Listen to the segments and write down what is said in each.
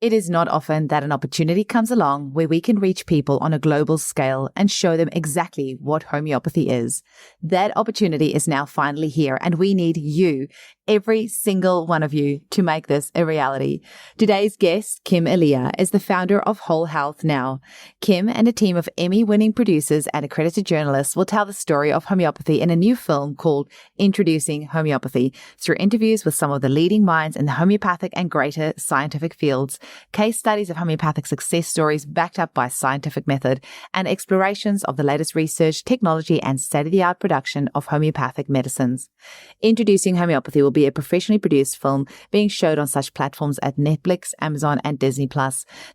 It is not often that an opportunity comes along where we can reach people on a global scale and show them exactly what homeopathy is. That opportunity is now finally here, and we need you, every single one of you, to make this a reality. Today's guest, Kim Elia, is the founder of Whole Health Now. Kim and a team of Emmy-winning producers and accredited journalists will tell the story of homeopathy in a new film called Introducing Homeopathy, through interviews with some of the leading minds in the homeopathic and greater scientific fields, case studies of homeopathic success stories backed up by scientific method, and explorations of the latest research, technology, and state-of-the-art production of homeopathic medicines. Introducing Homeopathy will be a professionally produced film being showed on such platforms as Netflix, Amazon, and Disney+.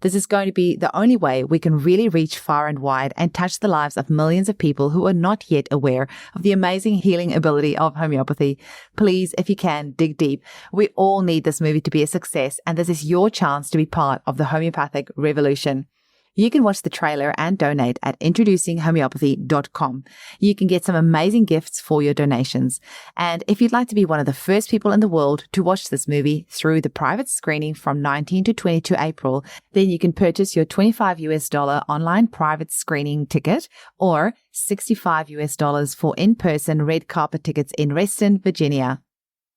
This is going to be the only way we can really reach far and wide and touch the lives of millions of people who are not yet aware of the amazing healing ability of homeopathy. Please, if you can, dig deep. We all need this movie to be a success, and this is your chance to be part of the homeopathic revolution. You can watch the trailer and donate at introducinghomeopathy.com. You can get some amazing gifts for your donations. And if you'd like to be one of the first people in the world to watch this movie through the private screening from 19 to 22 April, then you can purchase your $25 online private screening ticket or $65 for in-person red carpet tickets in Reston, Virginia.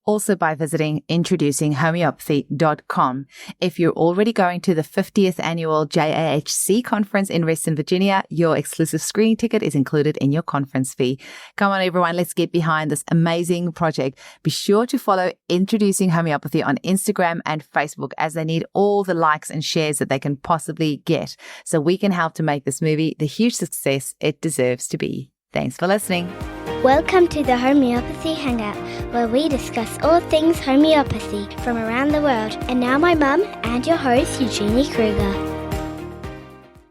Also by visiting introducinghomeopathy.com. If you're already going to the 50th annual JAHC conference in Reston, Virginia, your exclusive screening ticket is included in your conference fee. Come on, everyone, let's get behind this amazing project. Be sure to follow Introducing Homeopathy on Instagram and Facebook, as they need all the likes and shares that they can possibly get, so we can help to make this movie the huge success it deserves to be. Thanks for listening. Welcome to the Homeopathy Hangout, where we discuss all things homeopathy from around the world. And now my mum and your host, Eugenie Kruger.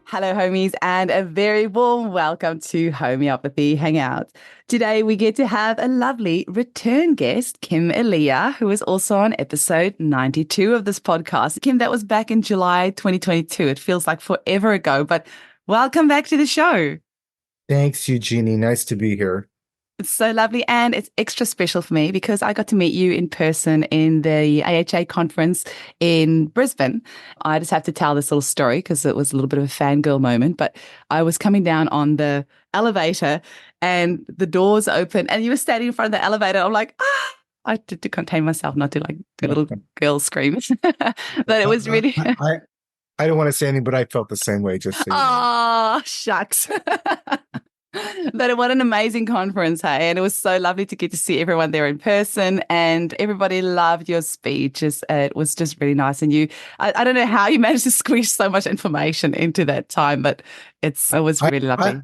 Hello, homies, and a very warm welcome to Homeopathy Hangout. Today, we get to have a lovely return guest, Kim Elia, who is also on episode 92 of this podcast. Kim, that was back in July 2022. It feels like forever ago, but welcome back to the show. Thanks, Eugenie. Nice to be here. It's so lovely, and it's extra special for me because I got to meet you in person in the AHA conference in Brisbane. I just have to tell this little story because it was a little bit of a fangirl moment, but I was coming down on the elevator and the doors open and you were standing in front of the elevator. I'm like, I had to contain myself not to like do a little girl scream. But it was really... I don't want to say anything, but I felt the same way, just so you know. Oh, shucks. But what an amazing conference, hey? And it was so lovely to get to see everyone there in person, and everybody loved your speech. It was just really nice. And I don't know how you managed to squeeze so much information into that time, but it was really lovely.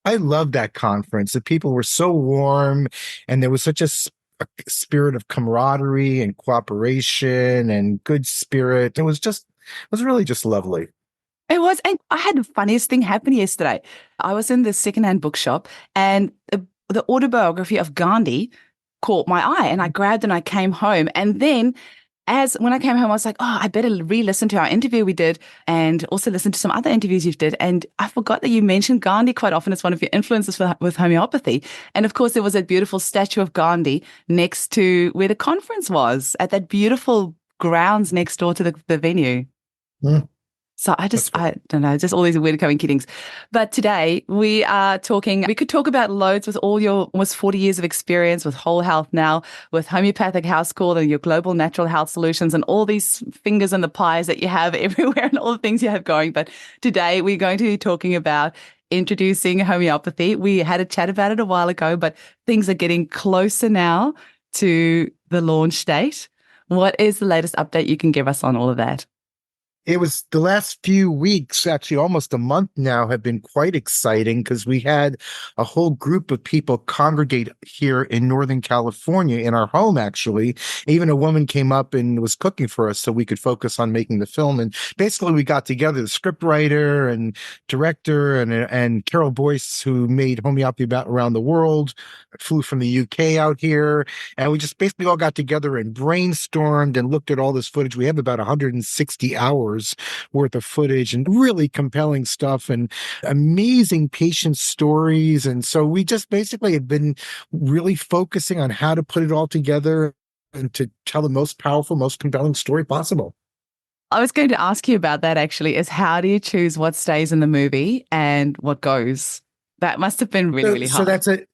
I loved that conference. The people were so warm, and there was such a spirit of camaraderie and cooperation and good spirit. It was really just lovely. It was, and I had the funniest thing happen yesterday. I was in the secondhand bookshop, and the autobiography of Gandhi caught my eye, and I grabbed it and I came home. And then when I came home, I was like, oh, I better re-listen to our interview we did and also listen to some other interviews you've did. And I forgot that you mentioned Gandhi quite often as one of your influences with homeopathy. And of course, there was that beautiful statue of Gandhi next to where the conference was, at that beautiful grounds next door to the venue. Mm. So I don't know, just all these weird coincidings. But today we could talk about loads with all your almost 40 years of experience with Whole Health Now, with Homeopathic House Call and your global natural health solutions and all these fingers in the pies that you have everywhere and all the things you have going. But today we're going to be talking about introducing homeopathy. We had a chat about it a while ago, but things are getting closer now to the launch date. What is the latest update you can give us on all of that? It was the last few weeks, actually almost a month now, have been quite exciting because we had a whole group of people congregate here in Northern California in our home, actually. Even a woman came up and was cooking for us so we could focus on making the film. And basically we got together, the scriptwriter and director and Carol Boyce, who made homeopathy around the world, flew from the UK out here. And we just basically all got together and brainstormed and looked at all this footage. We have about 160 hours worth of footage and really compelling stuff and amazing patient stories. And so we just basically have been really focusing on how to put it all together and to tell the most powerful, most compelling story possible. I was going to ask you about that actually, is how do you choose what stays in the movie and what goes? That must have been really, So, really so hard. that's a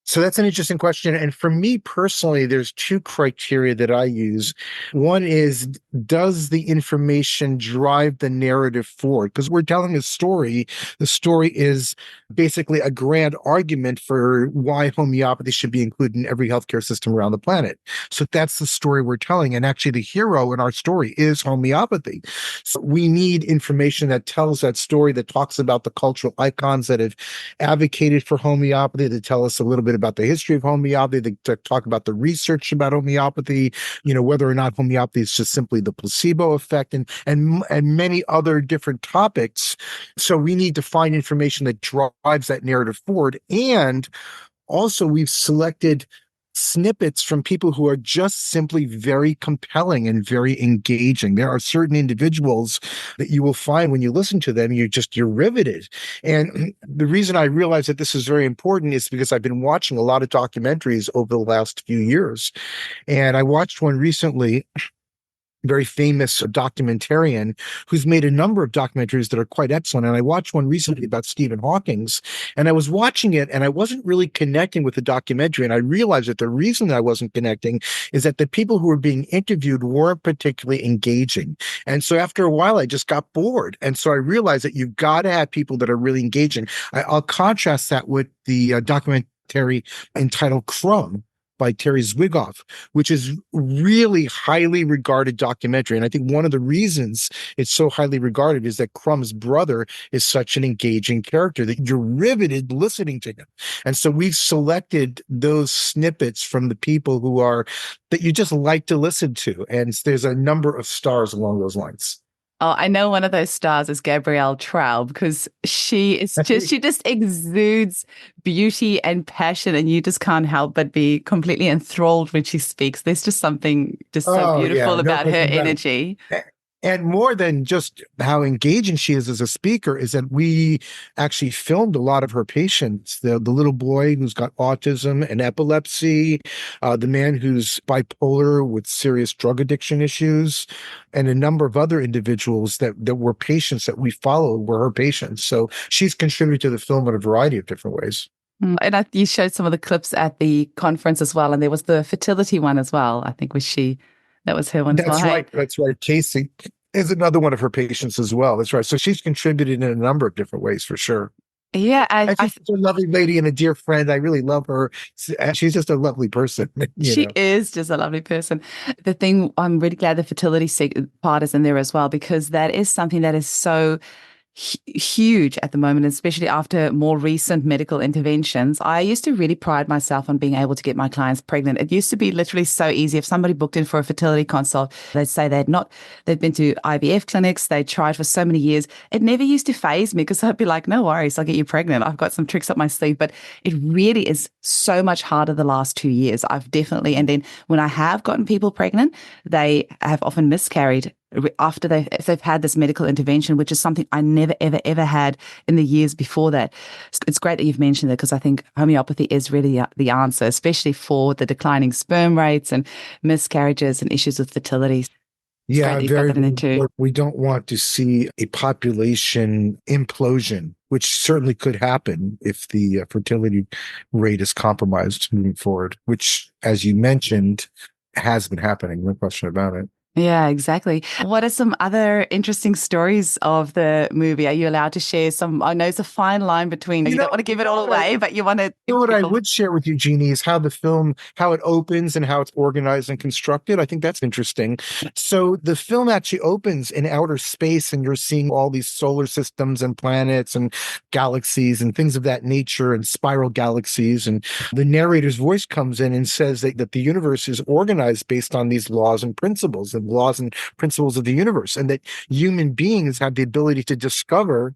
so that's an interesting question. And for me personally, there's two criteria that I use. One is, does the information drive the narrative forward? Because we're telling a story. The story is basically a grand argument for why homeopathy should be included in every healthcare system around the planet. So that's the story we're telling. And actually, the hero in our story is homeopathy. So we need information that tells that story, that talks about the cultural icons that have advocated for homeopathy, to tell us a little bit about the history of homeopathy, to talk about the research about homeopathy, whether or not homeopathy is just simply the placebo effect, and many other different topics. So we need to find information that drives that narrative forward. And also, we've selected snippets from people who are just simply very compelling and very engaging. There are certain individuals that you will find when you listen to them, you're riveted. And the reason I realize that this is very important is because I've been watching a lot of documentaries over the last few years. And I watched one recently, very famous documentarian who's made a number of documentaries that are quite excellent. And I watched one recently about Stephen Hawking's, and I was watching it and I wasn't really connecting with the documentary. And I realized that the reason that I wasn't connecting is that the people who were being interviewed weren't particularly engaging. And so after a while, I just got bored. And so I realized that you've got to have people that are really engaging. I'll contrast that with the documentary entitled Crumb by Terry Zwigoff, which is really highly regarded documentary. And I think one of the reasons it's so highly regarded is that Crumb's brother is such an engaging character that you're riveted listening to him. And so we've selected those snippets from the people that you just like to listen to. And there's a number of stars along those lines. Oh, I know one of those stars is Gabrielle Traub because she just exudes beauty and passion, and you just can't help but be completely enthralled when she speaks. There's just something just so beautiful No about her question about it. energy. And more than just how engaging she is as a speaker is that we actually filmed a lot of her patients. The little boy who's got autism and epilepsy, the man who's bipolar with serious drug addiction issues, and a number of other individuals that were patients that we followed were her patients. So she's contributed to the film in a variety of different ways. And you showed some of the clips at the conference as well. And there was the fertility one as well. I think that was her one as well. That's right. That's right. Casey is another one of her patients as well. That's right. So she's contributed in a number of different ways for sure. Yeah. She's a lovely lady and a dear friend. I really love her. She's just a lovely person. She is just a lovely person. The thing, I'm really glad the fertility part is in there as well, because that is something that is so huge at the moment, especially after more recent medical interventions. I used to really pride myself on being able to get my clients pregnant. It used to be literally so easy. If somebody booked in for a fertility consult, they'd say they'd been to IVF clinics, they tried for so many years. It never used to faze me because I'd be like, no worries, I'll get you pregnant. I've got some tricks up my sleeve. But it really is so much harder the last 2 years. And then when I have gotten people pregnant, they have often miscarried after if they've had this medical intervention, which is something I never, ever, ever had in the years before that. It's great that you've mentioned it because I think homeopathy is really the answer, especially for the declining sperm rates and miscarriages and issues with fertility. Yeah, we don't want to see a population implosion, which certainly could happen if the fertility rate is compromised moving forward, which, as you mentioned, has been happening. No question about it. Yeah, exactly. What are some other interesting stories of the movie? Are you allowed to share some? I know it's a fine line between, you don't want to give it all away, but you want to. What I would share with you, Jeannie, is how it opens and how it's organized and constructed. I think that's interesting. So the film actually opens in outer space, and you're seeing all these solar systems and planets and galaxies and things of that nature and spiral galaxies. And the narrator's voice comes in and says that the universe is organized based on these laws and principles of the universe, and that human beings have the ability to discover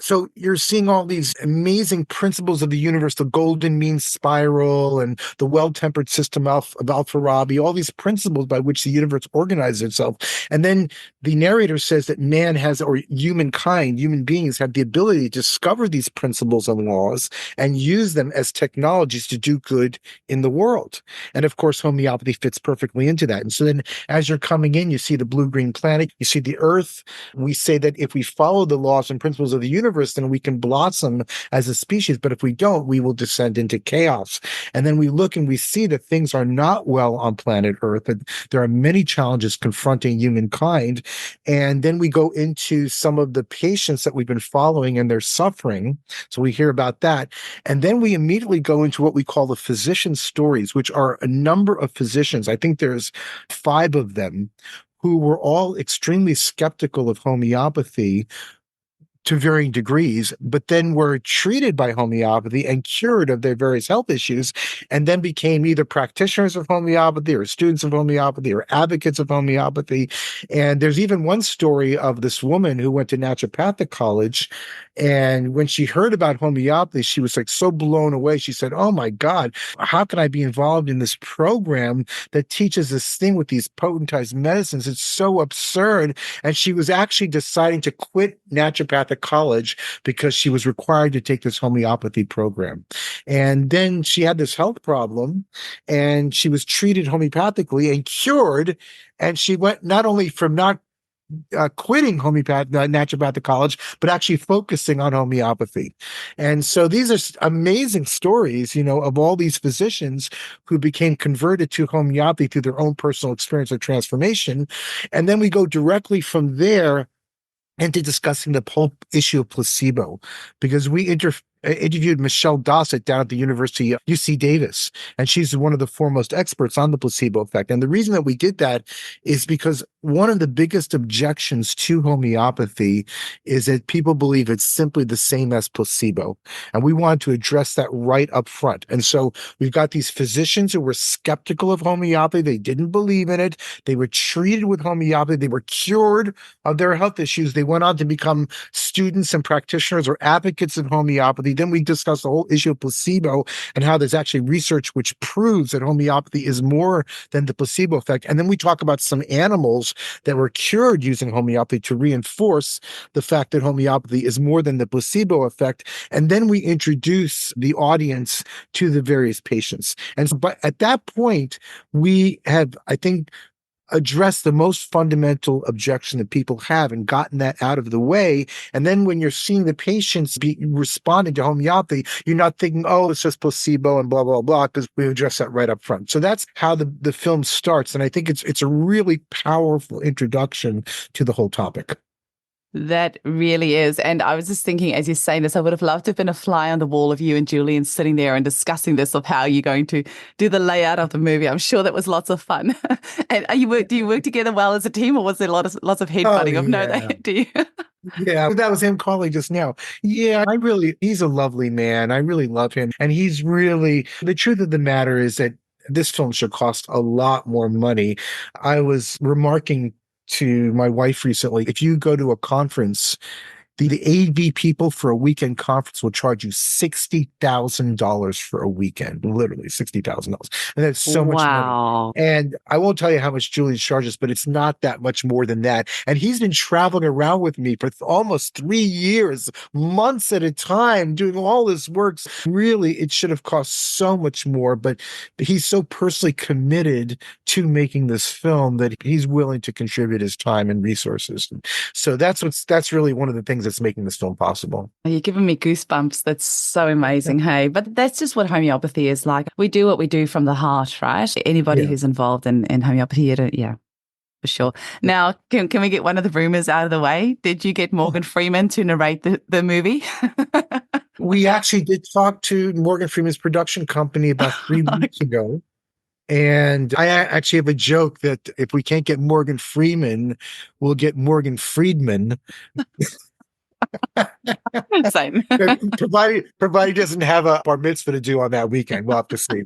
So you're seeing all these amazing principles of the universe, the golden mean spiral and the well-tempered system of Al-Farabi, all these principles by which the universe organizes itself. And then the narrator says that man has, or humankind, human beings have the ability to discover these principles and laws and use them as technologies to do good in the world. And of course, homeopathy fits perfectly into that. And so then as you're coming in, you see the blue-green planet, you see the earth. We say that if we follow the laws and principles of the universe, then we can blossom as a species. But if we don't, we will descend into chaos. And then we look and we see that things are not well on planet Earth, that there are many challenges confronting humankind. And then we go into some of the patients that we've been following and their suffering. So we hear about that. And then we immediately go into what we call the physician stories, which are a number of physicians. I think there's 5 of them who were all extremely skeptical of homeopathy to varying degrees, but then were treated by homeopathy and cured of their various health issues, and then became either practitioners of homeopathy or students of homeopathy or advocates of homeopathy. And there's even one story of this woman who went to naturopathic college, and when she heard about homeopathy, she was like so blown away. She said, "Oh my God, how can I be involved in this program that teaches this thing with these potentized medicines? It's so absurd." And she was actually deciding to quit naturopathic college because she was required to take this homeopathy program. And then she had this health problem and she was treated homeopathically and cured. And she went not only from not quitting naturopathic college, but actually focusing on homeopathy. And so these are amazing stories, of all these physicians who became converted to homeopathy through their own personal experience of transformation. And then we go directly from there into discussing the whole issue of placebo, because we interviewed Michelle Dossett down at the University of UC Davis, and she's one of the foremost experts on the placebo effect. And the reason that we did that is because one of the biggest objections to homeopathy is that people believe it's simply the same as placebo. And we wanted to address that right up front. And so we've got these physicians who were skeptical of homeopathy. They didn't believe in it. They were treated with homeopathy. They were cured of their health issues. They went on to become students and practitioners or advocates of homeopathy. Then we discussed the whole issue of placebo and how there's actually research which proves that homeopathy is more than the placebo effect. And then we talk about some animals that were cured using homeopathy to reinforce the fact that homeopathy is more than the placebo effect. And then we introduce the audience to the various patients. And so, but at that point, we have, I think, address the most fundamental objection that people have and gotten that out of the way. And then when you're seeing the patients be responding to homeopathy, you're not thinking, oh, it's just placebo and blah, blah, blah, because we address that right up front. So that's how the film starts. And I think it's a really powerful introduction to the whole topic. That really is. And I was just thinking, as you're saying this, I would have loved to have been a fly on the wall of you and Julian sitting there and discussing this, of how you're going to do the layout of the movie. I'm sure that was lots of fun. And do you work together well as a team, or was there lots of headbutting? Do you? Yeah, that was him calling just now. Yeah, he's a lovely man. I really love him. And the truth of the matter is that this film should cost a lot more money. I was remarking to my wife recently, if you go to a conference, the AV people for a weekend conference will charge you $60,000 for a weekend, literally $60,000. And that's so much money. And I won't tell you how much Julian charges, but it's not that much more than that. And he's been traveling around with me for almost 3 years, months at a time, doing all this work. Really, it should have cost so much more, but he's so personally committed to making this film that he's willing to contribute his time and resources. So that's really one of the things that's making this film possible. You're giving me goosebumps. That's so amazing. Hey, but that's just what homeopathy is like. We do what we do from the heart, right? Anybody who's involved in homeopathy, for sure. Now, can we get one of the rumors out of the way? Did you get Morgan Freeman to narrate the movie? We actually did talk to Morgan Freeman's production company about 3 weeks ago. And I actually have a joke that if we can't get Morgan Freeman, we'll get Morgan Friedman. Same. provided he doesn't have a bar mitzvah to do on that weekend. We'll have to see.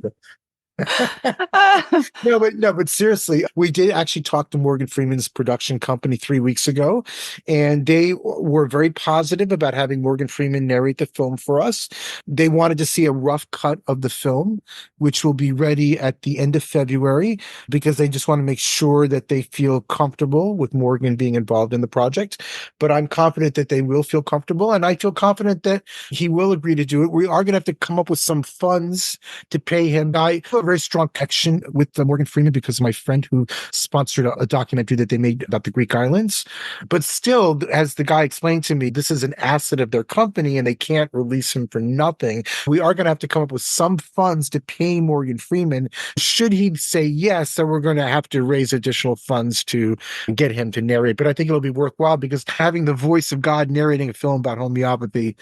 No, but seriously, we did actually talk to Morgan Freeman's production company 3 weeks ago, and they were very positive about having Morgan Freeman narrate the film for us. They wanted to see a rough cut of the film, which will be ready at the end of February, because they just want to make sure that they feel comfortable with Morgan being involved in the project. But I'm confident that they will feel comfortable, and I feel confident that he will agree to do it. We are going to have to come up with some funds to pay him. I have a very strong connection with Morgan Freeman because of my friend who sponsored a documentary that they made about the Greek islands. But still, as the guy explained to me, this is an asset of their company and they can't release him for nothing. We are going to have to come up with some funds to pay Morgan Freeman. Should he say yes, then we're going to have to raise additional funds to get him to narrate. But I think it'll be worthwhile because having the voice of God narrating a film about homeopathy,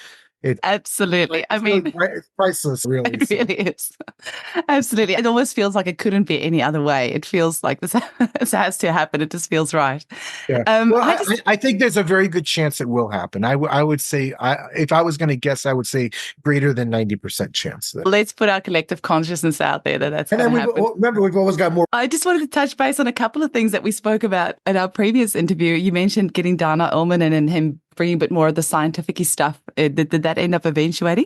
absolutely. I mean, it's priceless, really. It really is. Absolutely. It almost feels like it couldn't be any other way. It feels like this has to happen. It just feels right. Yeah. I think there's a very good chance it will happen. I would say, if I was going to guess, I would say greater than 90% chance. Let's put our collective consciousness out there that's going to happen. Remember, we've always got more. I just wanted to touch base on a couple of things that we spoke about in our previous interview. You mentioned getting Dana Ullman and him bringing a bit more of the scientific-y stuff. Did that end up eventuating?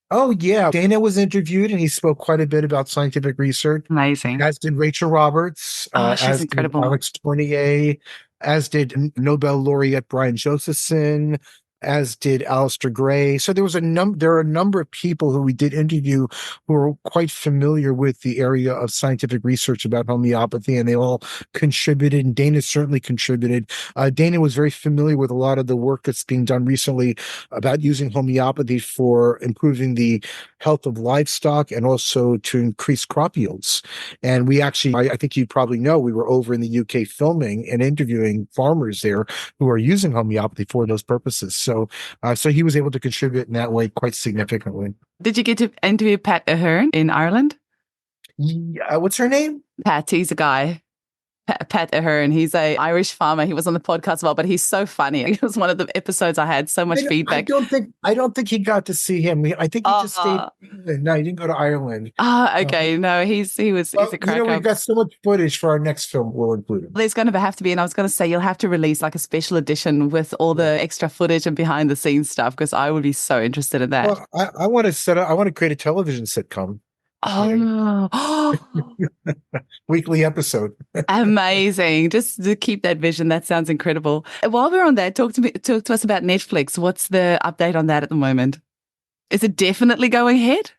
Oh, yeah. Dana was interviewed and he spoke quite a bit about scientific research. Amazing. As did Rachel Roberts. She's incredible. Alex Tournier, as did Nobel laureate Brian Josephson, as did Alistair Gray. So there are a number of people who we did interview who are quite familiar with the area of scientific research about homeopathy, and they all contributed, and Dana certainly contributed. Dana was very familiar with a lot of the work that's being done recently about using homeopathy for improving the health of livestock and also to increase crop yields. And we actually, I think you probably know, we were over in the UK filming and interviewing farmers there who are using homeopathy for those purposes. So he was able to contribute in that way quite significantly. Did you get to interview Pat Ahern in Ireland? Yeah, what's her name? Pat, he's a guy. Pat Ahern, he's an Irish farmer. He was on the podcast as well, but he's so funny. It was one of the episodes I had so much feedback. I don't think he got to see him. I think he just stayed. No, he didn't go to Ireland. Okay. No, he's a cracker. We've got so much footage for our next film. We'll include him. There's going to have to be, and I was going to say, you'll have to release like a special edition with all the extra footage and behind the scenes stuff, because I would be so interested in that. Well, I want to create a television sitcom. Oh, weekly episode. Amazing. Just to keep that vision. That sounds incredible. While we're on that, talk to us about Netflix. What's the update on that at the moment? Is it definitely going ahead?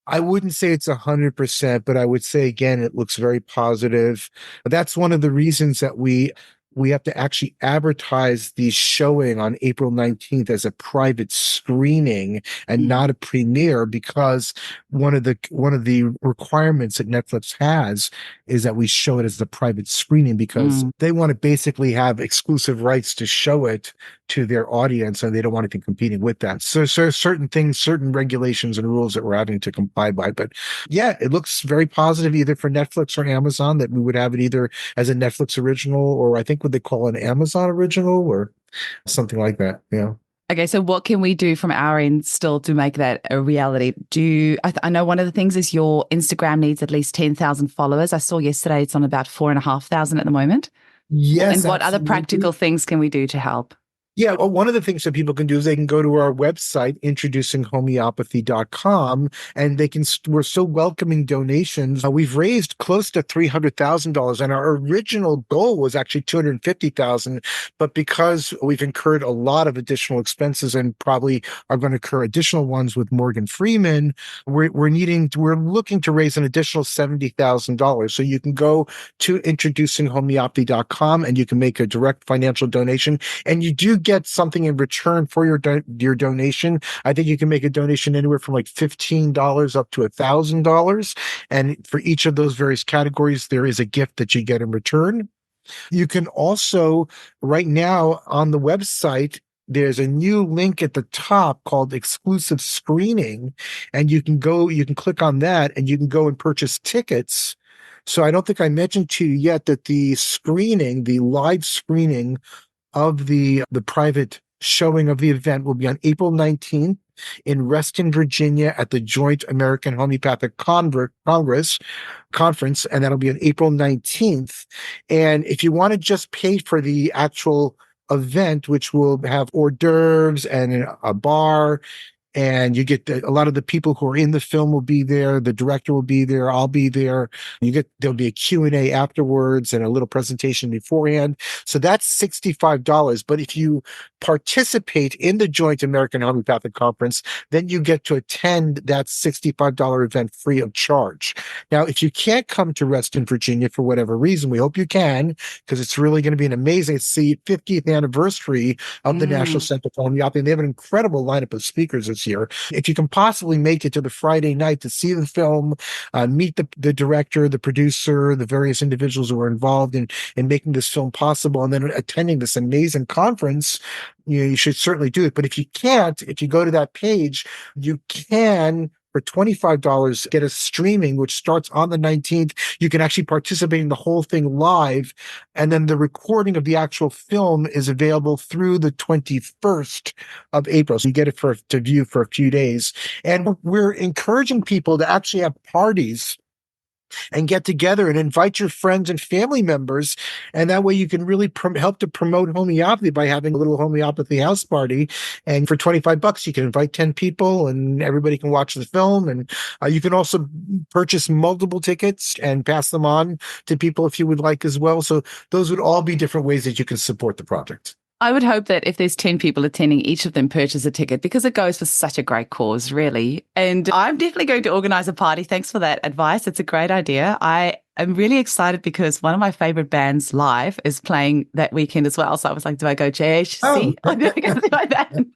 I wouldn't say it's 100%, but I would say, again, it looks very positive. That's one of the reasons that we have to actually advertise the showing on April 19th as a private screening and not a premiere, because one of the requirements that Netflix has is that we show it as a private screening, because they want to basically have exclusive rights to show it to their audience, and they don't want anything competing with that. So certain things, certain regulations and rules that we're having to comply by. But yeah, it looks very positive either for Netflix or Amazon, that we would have it either as a Netflix original, or I think what they call an Amazon original or something like that. Yeah. Okay, so what can we do from our end still to make that a reality? I know one of the things is your Instagram needs at least 10,000 followers. I saw yesterday it's on about 4,500 at the moment. Yes. And what other practical things can we do to help? Yeah, well, one of the things that people can do is they can go to our website, introducinghomeopathy.com, and we're still welcoming donations. We've raised close to $300,000, and our original goal was actually $250,000. But because we've incurred a lot of additional expenses and probably are going to incur additional ones with Morgan Freeman, we're looking to raise an additional $70,000. So you can go to introducinghomeopathy.com and you can make a direct financial donation, and you do get something in return for your donation. I think you can make a donation anywhere from like $15 up to $1,000. And for each of those various categories, there is a gift that you get in return. You can also, right now on the website, there's a new link at the top called exclusive screening, and you can click on that and you can go and purchase tickets. So I don't think I mentioned to you yet that the live screening of the private showing of the event will be on April 19th in Reston, Virginia at the Joint American Homeopathic Conference, and that'll be on April 19th. And if you want to just pay for the actual event, which will have hors d'oeuvres and a bar, and you get a lot of the people who are in the film will be there. The director will be there. I'll be there. There'll be a Q&A afterwards and a little presentation beforehand. So that's $65. But if you participate in the Joint American Homeopathic Conference, then you get to attend that $65 event free of charge. Now, if you can't come to Reston, Virginia for whatever reason, we hope you can, because it's really going to be an amazing, it's the 50th anniversary of the National Center for Homeopathy, and they have an incredible lineup of speakers this year. If you can possibly make it to the Friday night to see the film, meet the director, the producer, the various individuals who are involved in making this film possible, and then attending this amazing conference, you should certainly do it. But if you can't, if you go to that page, you can, for $25, get a streaming, which starts on the 19th. You can actually participate in the whole thing live. And then the recording of the actual film is available through the 21st of April. So you get it to view for a few days. And we're encouraging people to actually have parties and get together and invite your friends and family members. And that way you can really help to promote homeopathy by having a little homeopathy house party. And for $25, you can invite 10 people and everybody can watch the film. And you can also purchase multiple tickets and pass them on to people if you would like as well. So those would all be different ways that you can support the project. I would hope that if there's 10 people attending, each of them purchase a ticket, because it goes for such a great cause, really. And I'm definitely going to organize a party. Thanks for that advice. It's a great idea. I am really excited because one of my favorite bands live is playing that weekend as well. So I was like, do I go JAHC? Oh. Or do I go to my band?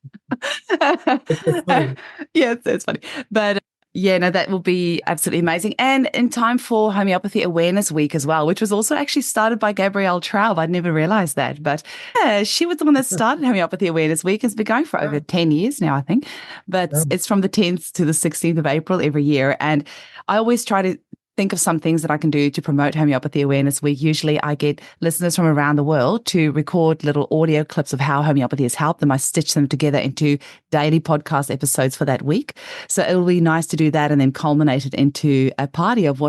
Yeah, it's funny. But yeah, no, that will be absolutely amazing. And in time for Homeopathy Awareness Week as well, which was also actually started by Gabrielle Traub. I'd never realized that. But yeah, she was the one that started Homeopathy Awareness Week. It's been going for over 10 years now, I think. But it's from the 10th to the 16th of April every year. And I always try to think of some things that I can do to promote Homeopathy Awareness Week. Usually I get listeners from around the world to record little audio clips of how homeopathy has helped them. I stitch them together into daily podcast episodes for that week. So it'll be nice to do that and then culminate it into a party of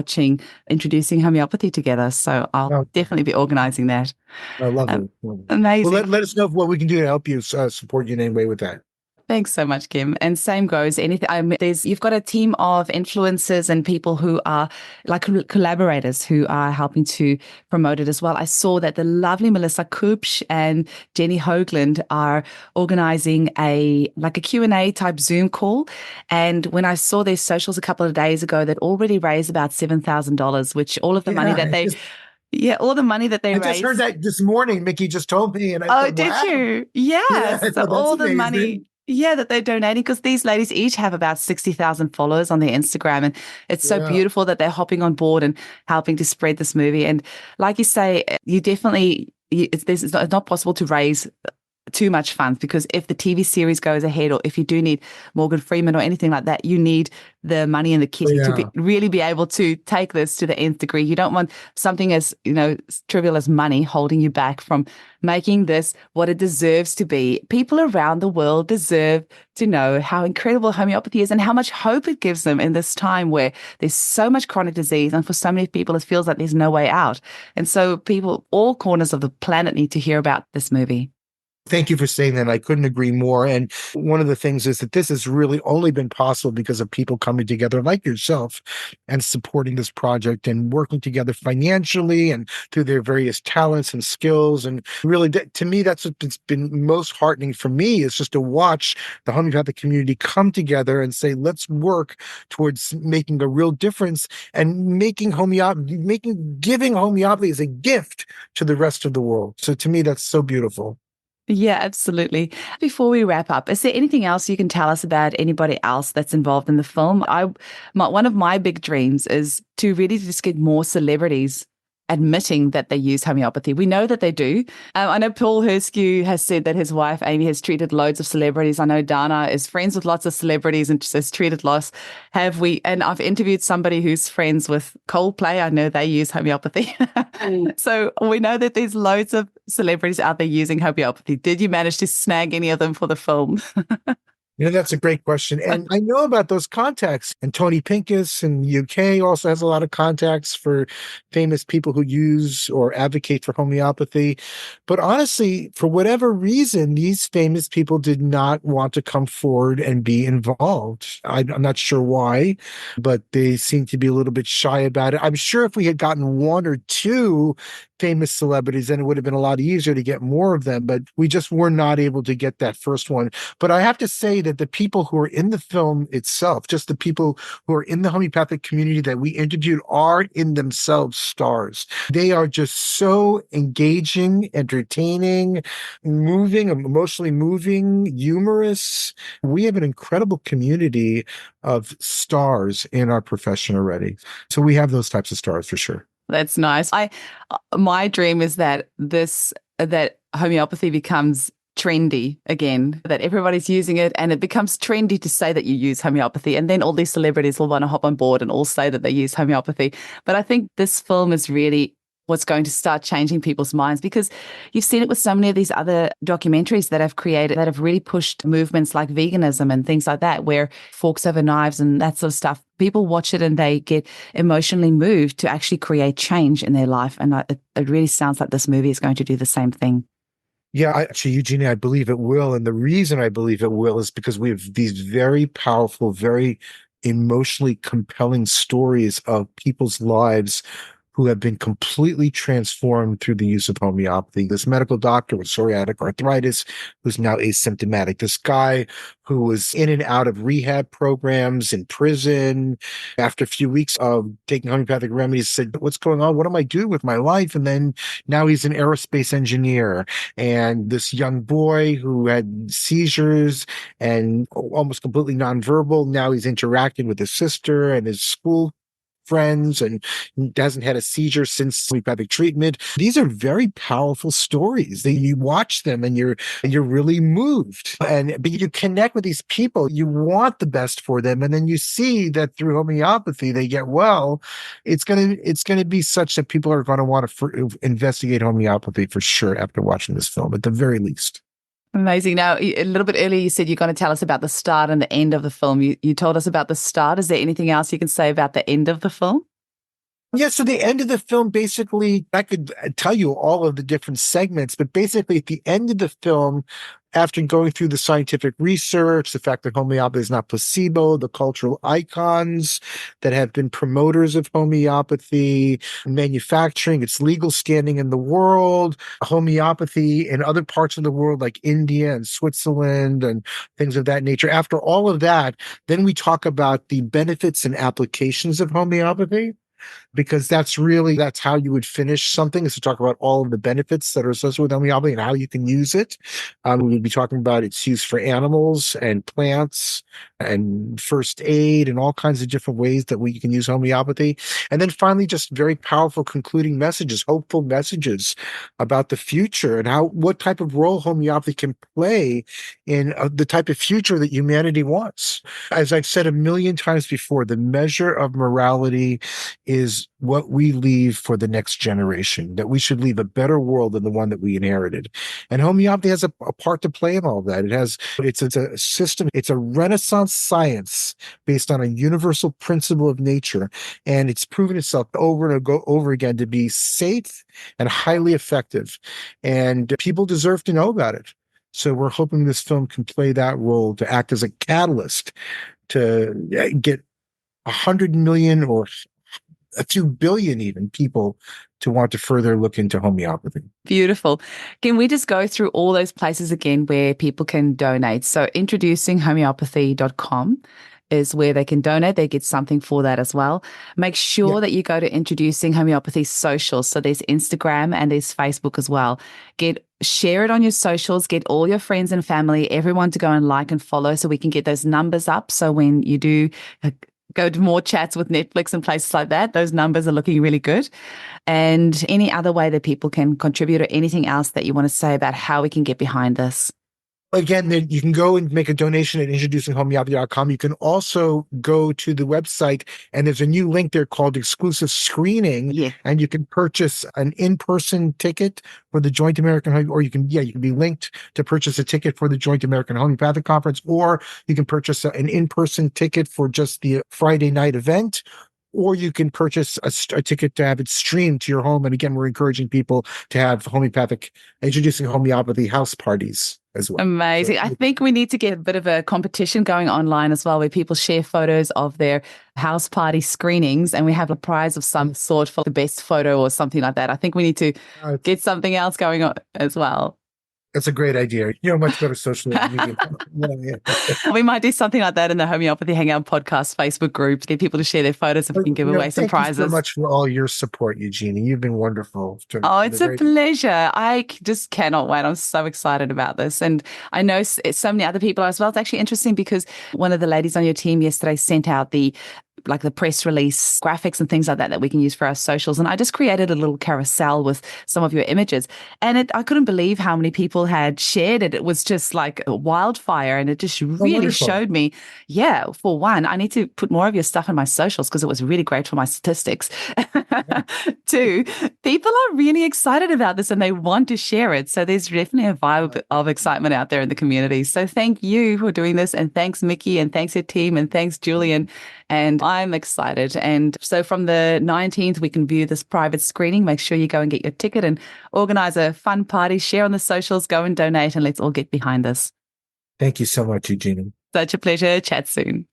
introducing homeopathy together. So I'll definitely be organizing that. I love it. Amazing. Well, let us know what we can do to help you support you in any way with that. Thanks so much, Kim. And same goes. You've got a team of influencers and people who are like collaborators who are helping to promote it as well. I saw that the lovely Melissa Koopsch and Jenny Hoagland are organizing a Q&A type Zoom call. And when I saw their socials a couple of days ago, they'd already raised about $7,000, which all of the money that they... Yeah, all the money that they raised. I just heard that this morning. Mickey just told me. And I thought, did wow. you? Yeah. So all the amazing. money... Yeah, that they're donating, because these ladies each have about 60,000 followers on their Instagram. And it's so beautiful that they're hopping on board and helping to spread this movie. And like you say, it's not possible to raise too much funds, because if the TV series goes ahead, or if you do need Morgan Freeman or anything like that, you need the money in the kitty to really be able to take this to the nth degree. You don't want something as trivial as money holding you back from making this what it deserves to be. People around the world deserve to know how incredible homeopathy is and how much hope it gives them in this time where there's so much chronic disease, and for so many people it feels like there's no way out. And so people, all corners of the planet, need to hear about this movie. Thank you for saying that. I couldn't agree more. And one of the things is that this has really only been possible because of people coming together like yourself and supporting this project and working together financially and through their various talents and skills. And really, to me, that's what's been most heartening for me, is just to watch the homeopathic community come together and say, let's work towards making a real difference and giving homeopathy as a gift to the rest of the world. So to me, that's so beautiful. Yeah, absolutely. Before we wrap up, is there anything else you can tell us about anybody else that's involved in the film? One of my big dreams is to really just get more celebrities admitting that they use homeopathy. We know that they do. I know Paul Herskew has said that his wife, Amy, has treated loads of celebrities. I know Dana is friends with lots of celebrities and has treated lots. And I've interviewed somebody who's friends with Coldplay. I know they use homeopathy. So we know that there's loads of celebrities out there using homeopathy. Did you manage to snag any of them for the film? That's a great question. And I know about those contacts. And Tony Pincus in the UK also has a lot of contacts for famous people who use or advocate for homeopathy. But honestly, for whatever reason, these famous people did not want to come forward and be involved. I'm not sure why, but they seem to be a little bit shy about it. I'm sure if we had gotten one or two famous celebrities, then it would have been a lot easier to get more of them. But we just were not able to get that first one. But I have to say that the people who are in the film itself, just the people who are in the homeopathic community that we interviewed, are in themselves stars. They are just so engaging, entertaining, moving, emotionally moving, humorous. We have an incredible community of stars in our profession already. So we have those types of stars for sure. That's nice. My dream is that that homeopathy becomes trendy again, that everybody's using it and it becomes trendy to say that you use homeopathy, and then all these celebrities will want to hop on board and all say that they use homeopathy. But I think this film is really what's going to start changing people's minds, because you've seen it with so many of these other documentaries that have really pushed movements like veganism and things like that, where forks over knives and that sort of stuff. People watch it and they get emotionally moved to actually create change in their life. And it really sounds like this movie is going to do the same thing. Yeah, actually, Eugenie, I believe it will. And the reason I believe it will is because we have these very powerful, very emotionally compelling stories of people's lives who have been completely transformed through the use of homeopathy. This medical doctor with psoriatic arthritis who's now asymptomatic. This guy who was in and out of rehab programs in prison. After a few weeks of taking homeopathic remedies, said, what's going on? What am I doing with my life? And then now he's an aerospace engineer. And this young boy who had seizures and almost completely nonverbal, now he's interacting with his sister and his school friends and hasn't had a seizure since homeopathic treatment. These are very powerful stories. You watch them and you're really moved, but you connect with these people. You want the best for them, and then you see that through homeopathy they get well. It's gonna be such that people are going to want to investigate homeopathy for sure after watching this film, at the very least. Amazing. Now, a little bit earlier, you said you're going to tell us about the start and the end of the film. You told us about the start. Is there anything else you can say about the end of the film? Yeah, so the end of the film, basically, I could tell you all of the different segments, but basically at the end of the film, after going through the scientific research, the fact that homeopathy is not placebo, the cultural icons that have been promoters of homeopathy, manufacturing, its legal standing in the world, homeopathy in other parts of the world like India and Switzerland and things of that nature. After all of that, then we talk about the benefits and applications of homeopathy, because that's how you would finish something, is to talk about all of the benefits that are associated with homeopathy and how you can use it. We would be talking about its use for animals and plants and first aid and all kinds of different ways that we can use homeopathy. And then finally, just very powerful concluding messages, hopeful messages about the future and what type of role homeopathy can play in the type of future that humanity wants. As I've said a million times before, the measure of morality is what we leave for the next generation, that we should leave a better world than the one that we inherited. And homeopathy has a part to play in all that. It's a system, it's a Renaissance science based on a universal principle of nature. And it's proven itself over and over again to be safe and highly effective. And people deserve to know about it. So we're hoping this film can play that role, to act as a catalyst to get 100 million or a few billion even people to want to further look into homeopathy. Beautiful. Can we just go through all those places again where people can donate? So introducinghomeopathy.com is where they can donate. They get something for that as well. Make sure that you go to Introducing Homeopathy socials. So there's Instagram and there's Facebook as well. Share it on your socials, get all your friends and family, everyone to go and like and follow so we can get those numbers up. So when you do go to more chats with Netflix and places like that, those numbers are looking really good. And any other way that people can contribute, or anything else that you want to say about how we can get behind this? Again, then you can go and make a donation at introducinghomeopathy.com. You can also go to the website, and there's a new link there called exclusive screening. Yeah. And you can purchase an in-person ticket for the Joint American, or you can be linked to purchase a ticket for the Joint American Homeopathic Conference, or you can purchase an in-person ticket for just the Friday night event, or you can purchase a ticket to have it streamed to your home. And again, we're encouraging people to have introducing homeopathy house parties as well. Amazing. I think we need to get a bit of a competition going online as well, where people share photos of their house party screenings, and we have a prize of some sort for the best photo or something like that. I think we need to get something else going on as well. That's a great idea. You're much better social media. We might do something like that in the Homeopathy Hangout podcast Facebook group to get people to share their photos and we can give away some prizes. Thank you so much for all your support, Eugenie. You've been wonderful. It's a pleasure. I just cannot wait. I'm so excited about this. And I know so many other people as well. It's actually interesting because one of the ladies on your team yesterday sent out the press release graphics and things like that we can use for our socials. And I just created a little carousel with some of your images. And I couldn't believe how many people had shared it. It was just like a wildfire. And it just really showed me, for one, I need to put more of your stuff in my socials because it was really great for my statistics. Two, people are really excited about this and they want to share it. So there's definitely a vibe of excitement out there in the community. So thank you for doing this. And thanks, Mickey. And thanks your team. And thanks, Julian. And I'm excited. And so from the 19th, we can view this private screening. Make sure you go and get your ticket and organize a fun party, share on the socials, go and donate, and let's all get behind this. Thank you so much, Eugenie. Such a pleasure. Chat soon.